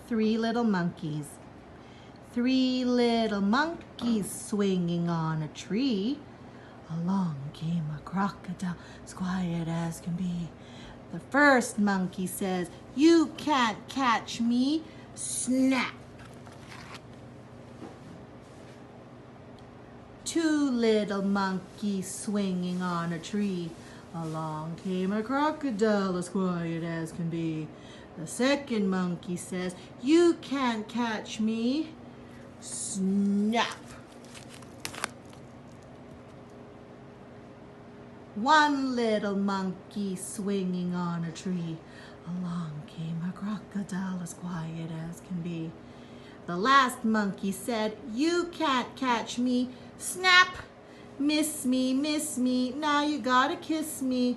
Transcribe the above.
Three little monkeys. Three little monkeys swinging on a tree. Along came a crocodile, as quiet as can be. The first monkey says, "You can't catch me." Snap! Two little monkeys swinging on a tree. Along came a crocodile, as quiet as can be. The second monkey says, "You can't catch me." Snap! One little monkey swinging on a tree. Along came a crocodile, as quiet as can be. The last monkey said, "You can't catch me." Snap! Miss me, now you gotta kiss me.